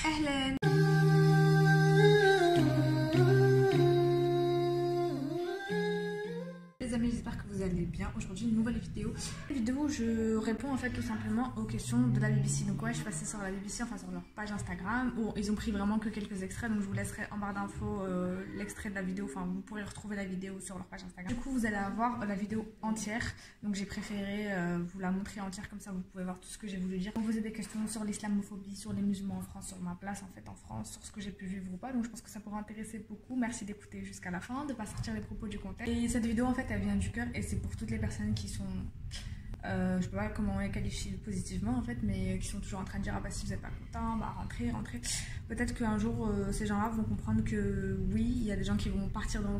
أهلا. Les amis, j'espère que vous allez bien. Aujourd'hui une nouvelle vidéo. Une vidéo où je réponds en fait tout simplement aux questions de la BBC. Donc ouais, je suis passée sur la BBC, enfin sur leur page Instagram. Bon, ils ont pris vraiment que quelques extraits, donc je vous laisserai en barre d'infos l'extrait de la vidéo. Enfin, vous pourrez retrouver la vidéo sur leur page Instagram. Du coup, vous allez avoir la vidéo entière. Donc j'ai préféré vous la montrer entière, comme ça vous pouvez voir tout ce que j'ai voulu dire. Vous posez des questions sur l'islamophobie, sur les musulmans en France, sur ma place en fait en France, sur ce que j'ai pu vivre ou pas. Donc je pense que ça pourra intéresser beaucoup. Merci d'écouter jusqu'à la fin, de pas sortir les propos du contexte. Et cette vidéo en fait elle vient du cœur et c'est pour toutes les personnes qui sont je sais pas comment on les qualifie positivement en fait, mais qui sont toujours en train de dire ah bah si vous n'êtes pas content, bah rentrez. Peut-être qu'un jour ces gens-là vont comprendre que oui, il y a des gens qui vont partir dans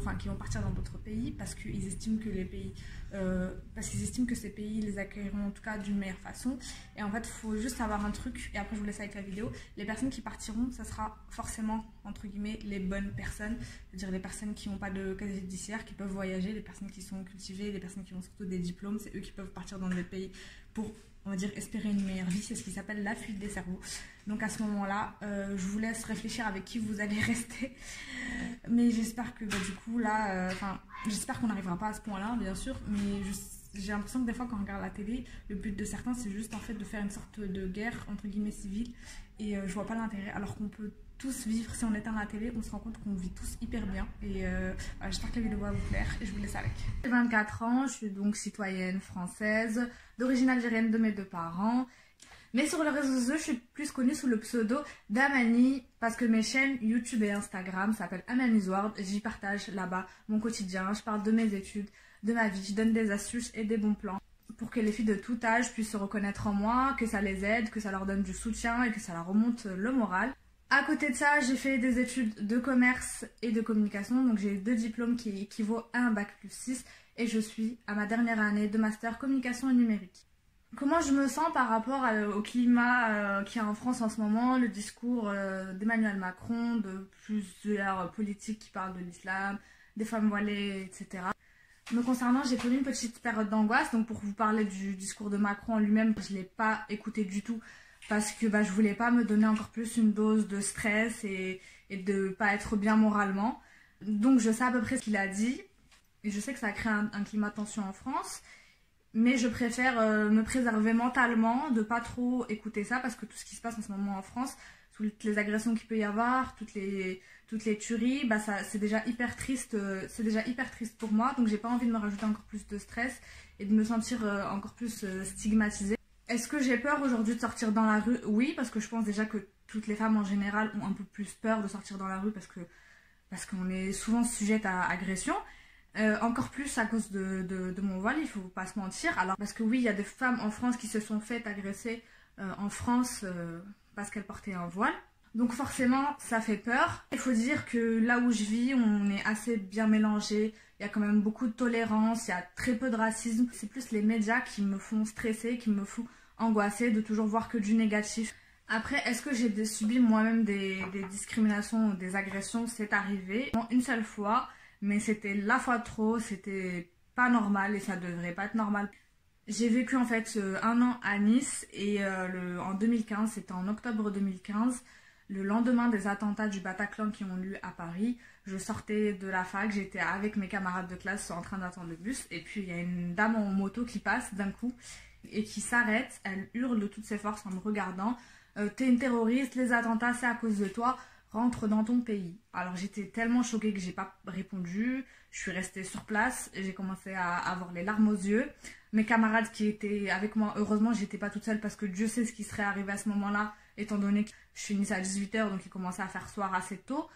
d'autres pays parce qu'ils estiment que les pays que ces pays les accueilleront en tout cas d'une meilleure façon. Et en fait il faut juste savoir un truc, et après je vous laisse avec la vidéo. Les personnes qui partiront, ça sera forcément entre guillemets les bonnes personnes, c'est-à-dire les personnes qui n'ont pas de casier judiciaire, qui peuvent voyager, les personnes qui sont cultivées, les personnes qui ont surtout des diplômes. C'est eux qui peuvent partir dans des pays pour, on va dire, espérer une meilleure vie. C'est ce qui s'appelle la fuite des cerveaux. Donc à ce moment-là, je vous laisse réfléchir avec qui vous allez rester. Mais j'espère que du coup là, j'espère qu'on n'arrivera pas à ce point-là, bien sûr. Mais j'ai l'impression que des fois quand on regarde la télé, le but de certains c'est juste en fait de faire une sorte de guerre entre guillemets civile. Et je vois pas l'intérêt, alors qu'on peut tous vivre, si on éteint la télé, on se rend compte qu'on vit tous hyper bien. Et j'espère que la vidéo va vous plaire et je vous laisse avec. J'ai 24 ans, je suis donc citoyenne française, d'origine algérienne de mes deux parents. Mais sur les réseaux sociaux, je suis plus connue sous le pseudo d'Amani parce que mes chaînes YouTube et Instagram s'appellent Amani's World. J'y partage là-bas mon quotidien, je parle de mes études, de ma vie, je donne des astuces et des bons plans pour que les filles de tout âge puissent se reconnaître en moi, que ça les aide, que ça leur donne du soutien et que ça leur remonte le moral. À côté de ça, j'ai fait des études de commerce et de communication, donc j'ai 2 diplômes qui équivaut à un bac+6 et je suis à ma dernière année de master communication et numérique. Comment je me sens par rapport au climat qu'il y a en France en ce moment, le discours d'Emmanuel Macron, de plusieurs politiques qui parlent de l'islam, des femmes voilées, etc. Me concernant, j'ai connu une petite période d'angoisse, donc pour vous parler du discours de Macron en lui-même, je ne l'ai pas écouté du tout parce que je voulais pas me donner encore plus une dose de stress et de pas être bien moralement. Donc je sais à peu près ce qu'il a dit et je sais que ça a créé un climat de tension en France. Mais je préfère me préserver mentalement de pas trop écouter ça parce que tout ce qui se passe en ce moment en France, toutes les agressions qu'il peut y avoir, toutes les tueries, c'est déjà hyper triste, pour moi, donc j'ai pas envie de me rajouter encore plus de stress et de me sentir encore plus stigmatisée. Est-ce que j'ai peur aujourd'hui de sortir dans la rue? Oui, parce que je pense déjà que toutes les femmes en général ont un peu plus peur de sortir dans la rue parce qu'on est souvent sujette à agression. Encore plus à cause de mon voile, il faut pas se mentir. Alors parce que oui, il y a des femmes en France qui se sont faites agresser en France parce qu'elles portaient un voile. Donc forcément, ça fait peur. Il faut dire que là où je vis, on est assez bien mélangé. Il y a quand même beaucoup de tolérance, il y a très peu de racisme. C'est plus les médias qui me font stresser, qui me font angoisser de toujours voir que du négatif. Après, est-ce que j'ai subi moi-même des discriminations ou des agressions? C'est arrivé. Bon, une seule fois. Mais c'était la fois trop, c'était pas normal et ça devrait pas être normal. J'ai vécu en fait 1 an à Nice et en 2015, c'était en octobre 2015, le lendemain des attentats du Bataclan qui ont lieu à Paris. Je sortais de la fac, j'étais avec mes camarades de classe en train d'attendre le bus et puis il y a une dame en moto qui passe d'un coup et qui s'arrête, elle hurle de toutes ses forces en me regardant. T'es une terroriste, les attentats c'est à cause de toi. Rentre dans ton pays. Alors j'étais tellement choquée que j'ai pas répondu, je suis restée sur place et j'ai commencé à avoir les larmes aux yeux. Mes camarades qui étaient avec moi, heureusement j'étais pas toute seule parce que Dieu sait ce qui serait arrivé à ce moment-là, étant donné que je finissais à 18 h, donc il commençait à faire soir assez tôt.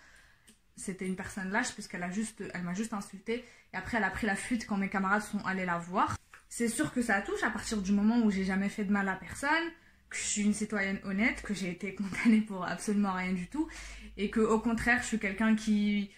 C'était une personne lâche puisqu'elle m'a juste insultée et après elle a pris la fuite quand mes camarades sont allés la voir. C'est sûr que ça touche à partir du moment où j'ai jamais fait de mal à personne, que je suis une citoyenne honnête, que j'ai été condamnée pour absolument rien du tout et que au contraire je suis quelqu'un qui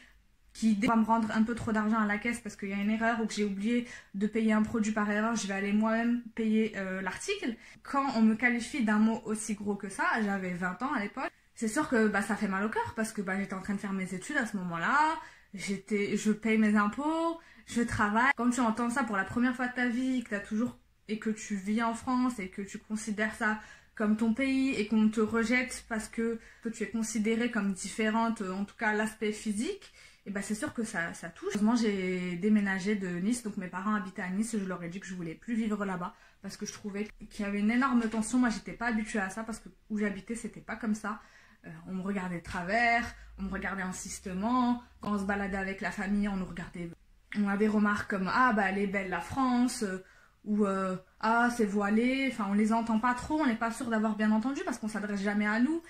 va me rendre un peu trop d'argent à la caisse parce qu'il y a une erreur ou que j'ai oublié de payer un produit par erreur, je vais aller moi-même payer l'article. Quand on me qualifie d'un mot aussi gros que ça, j'avais 20 ans à l'époque, c'est sûr que ça fait mal au cœur parce que j'étais en train de faire mes études à ce moment-là, je paye mes impôts, je travaille. Quand tu entends ça pour la première fois de ta vie, que tu vis en France et que tu considères ça comme ton pays et qu'on te rejette parce que tu es considérée comme différente, en tout cas l'aspect physique, et ben c'est sûr que ça touche. Heureusement, j'ai déménagé de Nice, donc mes parents habitaient à Nice, je leur ai dit que je voulais plus vivre là-bas parce que je trouvais qu'il y avait une énorme tension. Moi, j'étais pas habituée à ça parce que où j'habitais, c'était pas comme ça. On me regardait de travers, on me regardait insistement. Quand on se baladait avec la famille, on nous regardait. On a des remarques comme ah bah elle est belle la France ou ah c'est voilé. Enfin, on les entend pas trop, on n'est pas sûr d'avoir bien entendu parce qu'on s'adresse jamais à nous.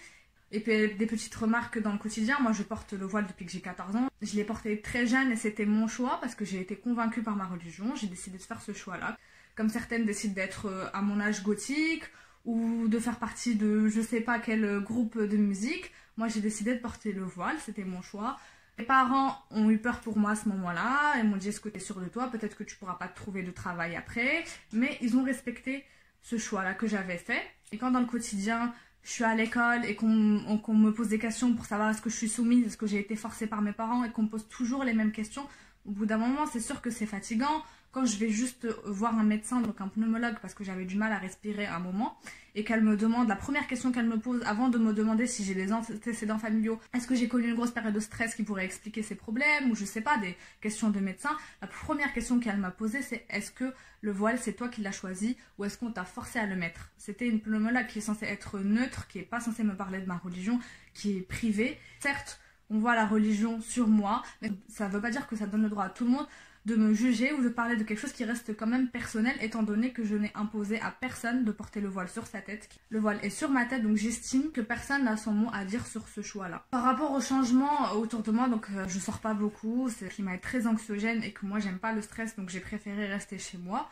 Et puis des petites remarques dans le quotidien. Moi, je porte le voile depuis que j'ai 14 ans. Je l'ai porté très jeune et c'était mon choix parce que j'ai été convaincue par ma religion. J'ai décidé de faire ce choix-là. Comme certaines décident d'être à mon âge gothique ou de faire partie de je sais pas quel groupe de musique. Moi, j'ai décidé de porter le voile, c'était mon choix. Mes parents ont eu peur pour moi à ce moment-là. Ils m'ont dit est-ce que tu es sûre de toi? Peut-être que tu pourras pas te trouver de travail après. Mais ils ont respecté ce choix-là que j'avais fait. Et quand dans le quotidien, je suis à l'école et qu'on me pose des questions pour savoir est-ce que je suis soumise, est-ce que j'ai été forcée par mes parents et qu'on me pose toujours les mêmes questions, au bout d'un moment, c'est sûr que c'est fatigant. Quand je vais juste voir un médecin, donc un pneumologue, parce que j'avais du mal à respirer à un moment, et qu'elle me demande, la première question qu'elle me pose avant de me demander si j'ai des antécédents familiaux, est-ce que j'ai connu une grosse période de stress qui pourrait expliquer ces problèmes, ou je sais pas, des questions de médecin, la première question qu'elle m'a posée, c'est est-ce que le voile, c'est toi qui l'as choisi, ou est-ce qu'on t'a forcé à le mettre? C'était une pneumologue qui est censée être neutre, qui est pas censée me parler de ma religion, qui est privée. Certes, on voit la religion sur moi, mais ça veut pas dire que ça donne le droit à tout le monde de me juger ou de parler de quelque chose qui reste quand même personnel, étant donné que je n'ai imposé à personne de porter le voile sur sa tête. Le voile est sur ma tête, donc j'estime que personne n'a son mot à dire sur ce choix-là. Par rapport au changement autour de moi, donc je sors pas beaucoup, c'est un climat très anxiogène et que moi j'aime pas le stress, donc j'ai préféré rester chez moi.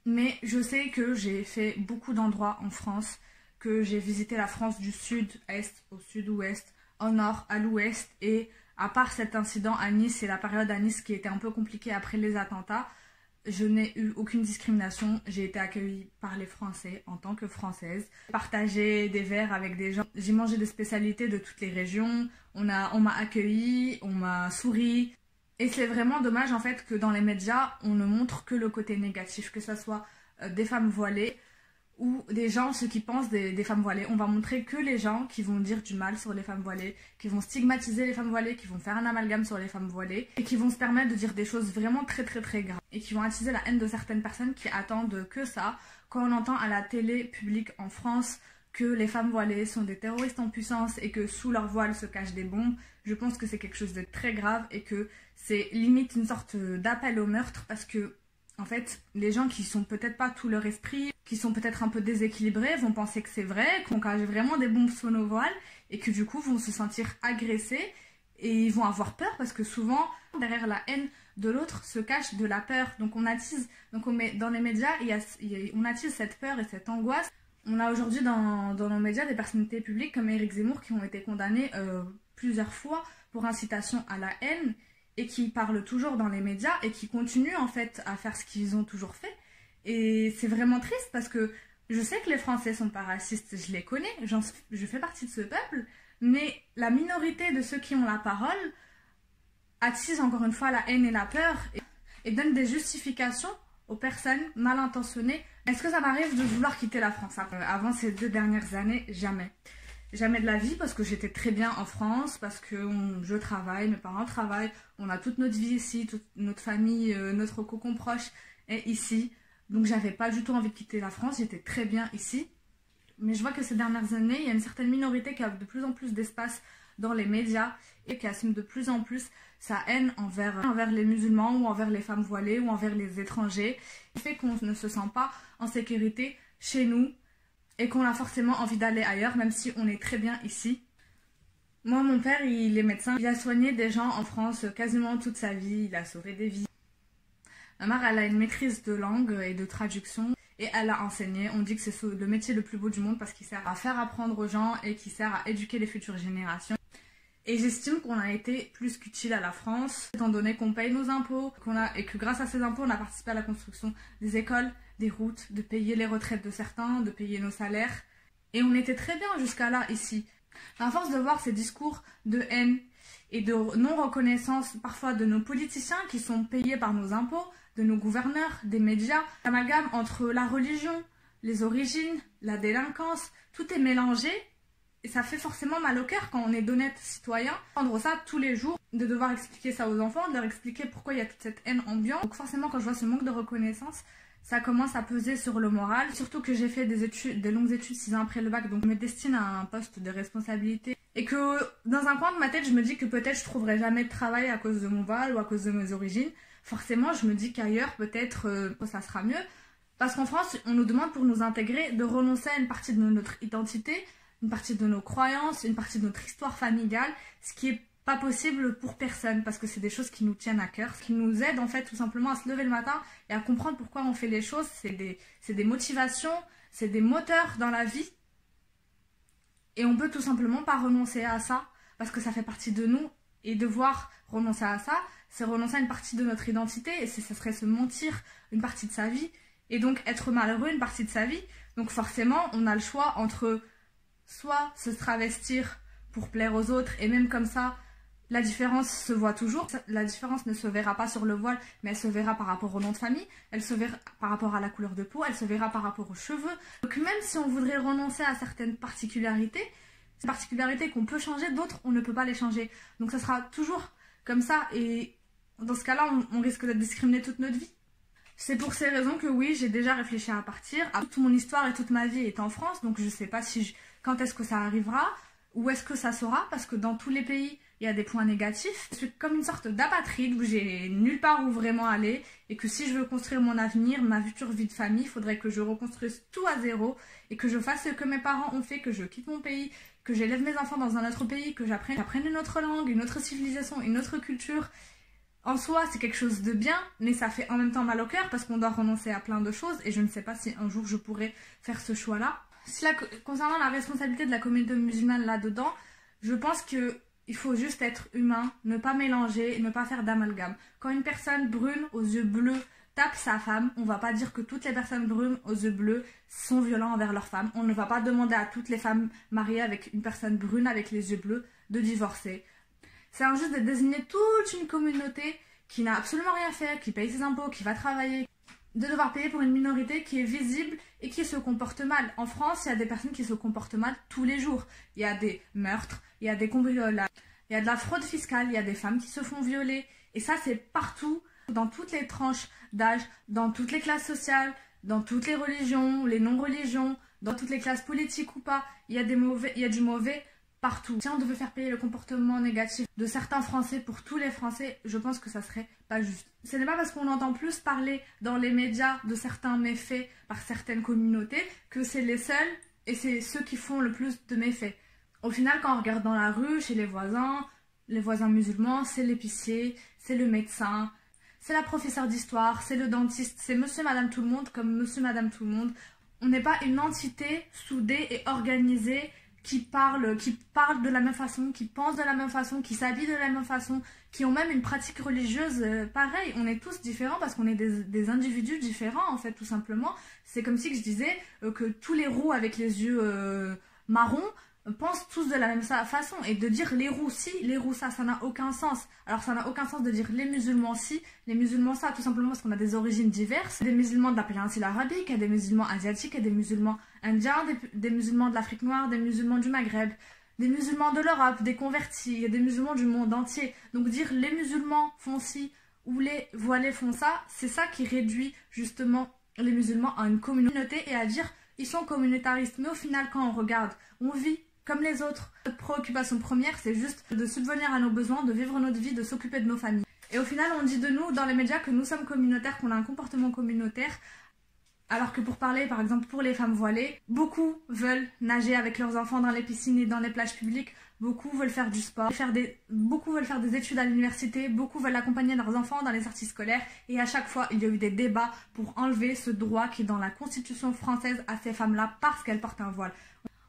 Mais je sais que j'ai fait beaucoup d'endroits en France, que j'ai visité la France du sud-est au sud-ouest, au nord, à l'ouest, et à part cet incident à Nice et la période à Nice qui était un peu compliquée après les attentats, je n'ai eu aucune discrimination. J'ai été accueillie par les Français en tant que Française. J'ai partagé des verres avec des gens. J'ai mangé des spécialités de toutes les régions. On m'a accueillie, on m'a souri. Et c'est vraiment dommage en fait que dans les médias, on ne montre que le côté négatif, que ce soit des femmes voilées ou des gens, ceux qui pensent des femmes voilées. On va montrer que les gens qui vont dire du mal sur les femmes voilées, qui vont stigmatiser les femmes voilées, qui vont faire un amalgame sur les femmes voilées et qui vont se permettre de dire des choses vraiment très graves et qui vont attiser la haine de certaines personnes qui attendent que ça. Quand on entend à la télé publique en France que les femmes voilées sont des terroristes en puissance et que sous leur voile se cachent des bombes, je pense que c'est quelque chose de très grave et que c'est limite une sorte d'appel au meurtre parce que en fait, les gens qui sont peut-être pas tout leur esprit, qui sont peut-être un peu déséquilibrés, vont penser que c'est vrai, qu'on cache vraiment des bombes sous nos voiles et que du coup vont se sentir agressés et ils vont avoir peur parce que souvent, derrière la haine de l'autre se cache de la peur. Donc on attise, donc on met, dans les médias, on attise cette peur et cette angoisse. On a aujourd'hui dans nos médias des personnalités publiques comme Éric Zemmour qui ont été condamnés plusieurs fois pour incitation à la haine et qui parlent toujours dans les médias et qui continuent en fait à faire ce qu'ils ont toujours fait. Et c'est vraiment triste parce que je sais que les Français sont pas racistes, je les connais, je fais partie de ce peuple, mais la minorité de ceux qui ont la parole attise encore une fois la haine et la peur et donne des justifications aux personnes mal intentionnées. Est-ce que ça m'arrive de vouloir quitter la France? Avant ces 2 dernières années, jamais. Jamais de la vie parce que j'étais très bien en France, parce que je travaille, mes parents travaillent, on a toute notre vie ici, toute notre famille, notre cocon proche est ici. Donc j'avais pas du tout envie de quitter la France, j'étais très bien ici. Mais je vois que ces dernières années, il y a une certaine minorité qui a de plus en plus d'espace dans les médias et qui assume de plus en plus sa haine envers les musulmans ou envers les femmes voilées ou envers les étrangers. Ce qui fait qu'on ne se sent pas en sécurité chez nous et qu'on a forcément envie d'aller ailleurs même si on est très bien ici. Moi, mon père, il est médecin, il a soigné des gens en France quasiment toute sa vie, il a sauvé des vies. Ma mère, elle a une maîtrise de langue et de traduction et elle a enseigné. On dit que c'est le métier le plus beau du monde parce qu'il sert à faire apprendre aux gens et qu'il sert à éduquer les futures générations. Et j'estime qu'on a été plus qu'utile à la France, étant donné qu'on paye nos impôts, et que grâce à ces impôts, on a participé à la construction des écoles, des routes, de payer les retraites de certains, de payer nos salaires. Et on était très bien jusqu'à là, ici. À force de voir ces discours de haine et de non-reconnaissance parfois de nos politiciens qui sont payés par nos impôts, de nos gouverneurs, des médias, l'amalgame entre la religion, les origines, la délinquance, tout est mélangé. Et ça fait forcément mal au cœur quand on est d'honnêtes citoyens, prendre ça tous les jours, de devoir expliquer ça aux enfants, de leur expliquer pourquoi il y a toute cette haine ambiante. Donc forcément quand je vois ce manque de reconnaissance, ça commence à peser sur le moral. Surtout que j'ai fait des longues études 6 ans après le bac, donc je me destine à un poste de responsabilité. Et que dans un coin de ma tête, je me dis que peut-être je trouverai jamais de travail à cause de mon voile ou à cause de mes origines. Forcément, je me dis qu'ailleurs, peut-être ça sera mieux. Parce qu'en France, on nous demande pour nous intégrer de renoncer à une partie de notre identité, une partie de nos croyances, une partie de notre histoire familiale, ce qui est pas possible pour personne, parce que c'est des choses qui nous tiennent à cœur, ce qui nous aide en fait tout simplement à se lever le matin et à comprendre pourquoi on fait les choses. C'est des motivations, c'est des moteurs dans la vie, et on peut tout simplement pas renoncer à ça, parce que ça fait partie de nous, et devoir renoncer à ça, c'est renoncer à une partie de notre identité, et ça serait se mentir une partie de sa vie, et donc être malheureux une partie de sa vie. Donc forcément, on a le choix entre soit se travestir pour plaire aux autres, et même comme ça, la différence se voit toujours. La différence ne se verra pas sur le voile, mais elle se verra par rapport au nom de famille, elle se verra par rapport à la couleur de peau, elle se verra par rapport aux cheveux. Donc même si on voudrait renoncer à certaines particularités, ces particularités qu'on peut changer, d'autres on ne peut pas les changer. Donc ça sera toujours comme ça, et dans ce cas-là, on risque d'être discriminé toute notre vie. C'est pour ces raisons que oui, j'ai déjà réfléchi à partir. Toute mon histoire et toute ma vie est en France, donc je ne sais pas quand est-ce que ça arrivera, où est-ce que ça sera, parce que dans tous les pays, il y a des points négatifs. Je suis comme une sorte d'apatride où j'ai nulle part où vraiment aller, et que si je veux construire mon avenir, ma future vie de famille, il faudrait que je reconstruise tout à zéro, et que je fasse ce que mes parents ont fait, que je quitte mon pays, que j'élève mes enfants dans un autre pays, que j'apprenne une autre langue, une autre civilisation, une autre culture. En soi, c'est quelque chose de bien, mais ça fait en même temps mal au cœur parce qu'on doit renoncer à plein de choses, et je ne sais pas si un jour je pourrai faire ce choix-là. Concernant la responsabilité de la communauté musulmane là-dedans, je pense qu'il faut juste être humain, ne pas mélanger, ne pas faire d'amalgame. Quand une personne brune aux yeux bleus tape sa femme, on ne va pas dire que toutes les personnes brunes aux yeux bleus sont violentes envers leur femme. On ne va pas demander à toutes les femmes mariées avec une personne brune avec les yeux bleus de divorcer. C'est injuste de désigner toute une communauté qui n'a absolument rien fait, qui paye ses impôts, qui va travailler, de devoir payer pour une minorité qui est visible et qui se comporte mal. En France, il y a des personnes qui se comportent mal tous les jours. Il y a des meurtres, il y a des cambriolages, il y a de la fraude fiscale, il y a des femmes qui se font violer. Et ça, c'est partout, dans toutes les tranches d'âge, dans toutes les classes sociales, dans toutes les religions, les non-religions, dans toutes les classes politiques ou pas. Il y a du mauvais partout. Si on devait faire payer le comportement négatif de certains Français pour tous les Français, je pense que ça serait pas juste. Ce n'est pas parce qu'on entend plus parler dans les médias de certains méfaits par certaines communautés que c'est les seuls et c'est ceux qui font le plus de méfaits. Au final, quand on regarde dans la rue, chez les voisins musulmans, c'est l'épicier, c'est le médecin, c'est la professeure d'histoire, c'est le dentiste, c'est monsieur, madame, tout le monde comme monsieur, madame, tout le monde. On n'est pas une entité soudée et organisée qui parlent de la même façon, qui pensent de la même façon, qui s'habillent de la même façon, qui ont même une pratique religieuse pareille. On est tous différents parce qu'on est des individus différents en fait, tout simplement. C'est comme si je disais que tous les roux avec les yeux marrons pensent tous de la même façon, et de dire les roux si, les roux ça n'a aucun sens. Alors ça n'a aucun sens de dire les musulmans si, les musulmans ça, tout simplement parce qu'on a des origines diverses, des musulmans de la péninsule arabique, il y a des musulmans asiatiques, il y a des musulmans indiens, des musulmans de l'Afrique noire, des musulmans du Maghreb, des musulmans de l'Europe, des convertis, il y a des musulmans du monde entier. Donc dire les musulmans font ci ou les voilés font ça, c'est ça qui réduit justement les musulmans à une communauté et à dire ils sont communautaristes. Mais au final, quand on regarde, on vit comme les autres. Notre préoccupation première, c'est juste de subvenir à nos besoins, de vivre notre vie, de s'occuper de nos familles. Et au final, on dit de nous, dans les médias, que nous sommes communautaires, qu'on a un comportement communautaire, alors que pour parler, par exemple, pour les femmes voilées, beaucoup veulent nager avec leurs enfants dans les piscines et dans les plages publiques, beaucoup veulent faire du sport, beaucoup veulent faire des études à l'université, beaucoup veulent accompagner leurs enfants dans les sorties scolaires, et à chaque fois, il y a eu des débats pour enlever ce droit qui est dans la Constitution française à ces femmes-là parce qu'elles portent un voile.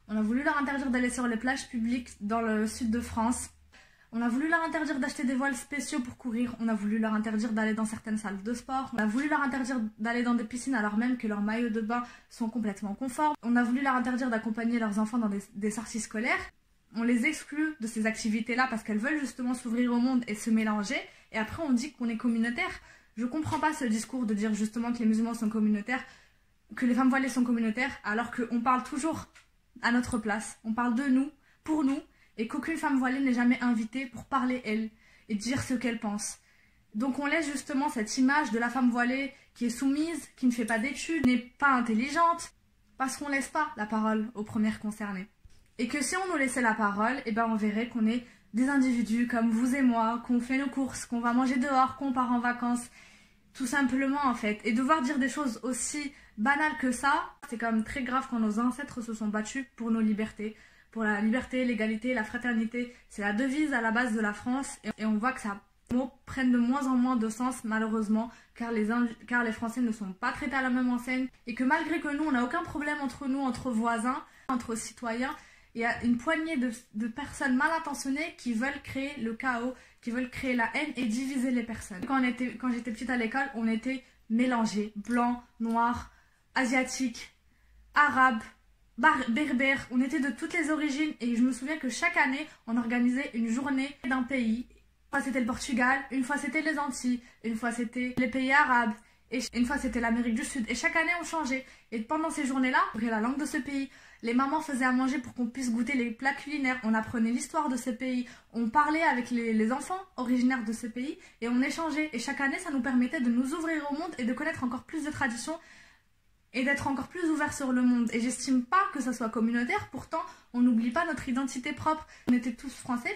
On a voulu leur interdire d'aller sur les plages publiques dans le sud de France. On a voulu leur interdire d'acheter des voiles spéciaux pour courir. On a voulu leur interdire d'aller dans certaines salles de sport. On a voulu leur interdire d'aller dans des piscines alors même que leurs maillots de bain sont complètement conformes. On a voulu leur interdire d'accompagner leurs enfants dans des sorties scolaires. On les exclut de ces activités-là parce qu'elles veulent justement s'ouvrir au monde et se mélanger. Et après, on dit qu'on est communautaire. Je comprends pas ce discours de dire justement que les musulmans sont communautaires. que les femmes voilées sont communautaires, alors qu'on parle toujours à notre place, on parle de nous, pour nous, et qu'aucune femme voilée n'est jamais invitée pour parler elle et dire ce qu'elle pense. Donc on laisse justement cette image de la femme voilée qui est soumise, qui ne fait pas d'études, n'est pas intelligente, parce qu'on ne laisse pas la parole aux premières concernées. Et que si on nous laissait la parole, eh ben on verrait qu'on est des individus comme vous et moi, qu'on fait nos courses, qu'on va manger dehors, qu'on part en vacances, tout simplement en fait. Et devoir dire des choses aussi banales que ça, c'est quand même très grave quand nos ancêtres se sont battus pour nos libertés, pour la liberté, l'égalité, la fraternité. C'est la devise à la base de la France et on voit que ça mots prennent de moins en moins de sens malheureusement car les Français ne sont pas traités à la même enseigne et que malgré que nous on n'a aucun problème entre nous, entre voisins, entre citoyens, il y a une poignée de personnes mal intentionnées qui veulent créer le chaos, qui veulent créer la haine et diviser les personnes. Quand j'étais petite à l'école, on était mélangés, blancs, noirs, asiatiques, arabes, berbères, on était de toutes les origines et je me souviens que chaque année on organisait une journée d'un pays. Une fois c'était le Portugal, une fois c'était les Antilles, une fois c'était les pays arabes, et une fois c'était l'Amérique du Sud. Et chaque année on changeait. Et pendant ces journées-là, on apprenait la langue de ce pays. Les mamans faisaient à manger pour qu'on puisse goûter les plats culinaires. On apprenait l'histoire de ce pays. On parlait avec les enfants originaires de ce pays et on échangeait. Et chaque année, ça nous permettait de nous ouvrir au monde et de connaître encore plus de traditions et d'être encore plus ouverts sur le monde. Et j'estime pas que ça soit communautaire, pourtant on n'oublie pas notre identité propre. On était tous français,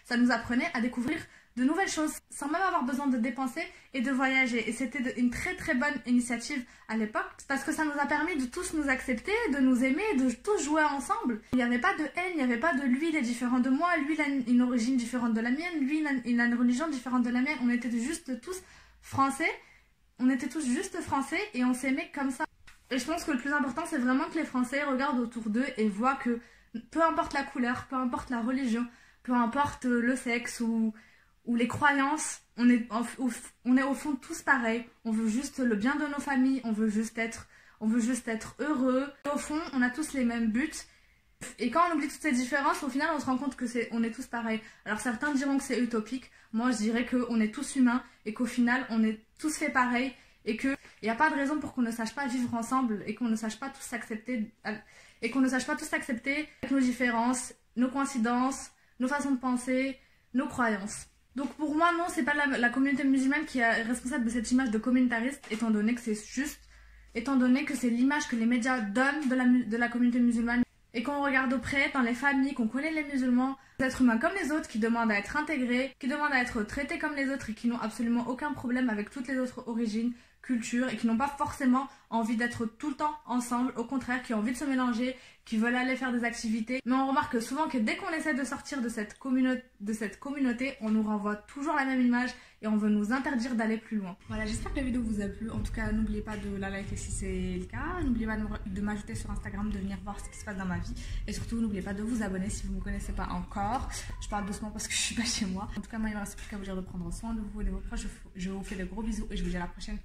ça nous apprenait à découvrir de nouvelles choses sans même avoir besoin de dépenser et de voyager. Et c'était une très très bonne initiative à l'époque parce que ça nous a permis de tous nous accepter, de nous aimer, de tous jouer ensemble. Il n'y avait pas de haine, il n'y avait pas de lui il est différent de moi, lui il a une origine différente de la mienne, lui il a une religion différente de la mienne. On était juste tous français, et on s'aimait comme ça. Et je pense que le plus important c'est vraiment que les Français regardent autour d'eux et voient que peu importe la couleur, peu importe la religion, peu importe le sexe ou les croyances, on est au fond tous pareils. On veut juste le bien de nos familles, on veut juste être heureux. Et au fond, on a tous les mêmes buts. Et quand on oublie toutes ces différences, au final, on se rend compte que on est tous pareils. Alors certains diront que c'est utopique. Moi, je dirais qu'on est tous humains et qu'au final, on est tous fait pareil et qu'il n'y a pas de raison pour qu'on ne sache pas vivre ensemble et qu'on ne sache pas tous s'accepter avec nos différences, nos coïncidences, nos façons de penser, nos croyances. Donc pour moi, non, c'est pas la communauté musulmane qui est responsable de cette image de communautariste, étant donné que c'est l'image que les médias donnent de la communauté musulmane. Et quand on regarde auprès, dans les familles, qu'on connaît les musulmans, des êtres humains comme les autres, qui demandent à être intégrés, qui demandent à être traités comme les autres et qui n'ont absolument aucun problème avec toutes les autres origines, cultures et qui n'ont pas forcément envie d'être tout le temps ensemble, au contraire, qui ont envie de se mélanger, qui veulent aller faire des activités. Mais on remarque souvent que dès qu'on essaie de sortir de cette communauté, on nous renvoie toujours la même image et on veut nous interdire d'aller plus loin. Voilà, j'espère que la vidéo vous a plu. En tout cas, n'oubliez pas de la liker si c'est le cas. N'oubliez pas de m'ajouter sur Instagram, de venir voir ce qui se passe dans ma vie. Et surtout, n'oubliez pas de vous abonner si vous ne me connaissez pas encore. Je parle doucement parce que je suis pas chez moi. En tout cas, moi, il me reste plus qu'à vous dire de prendre soin de vous et de vos proches. Je vous fais de gros bisous et je vous dis à la prochaine.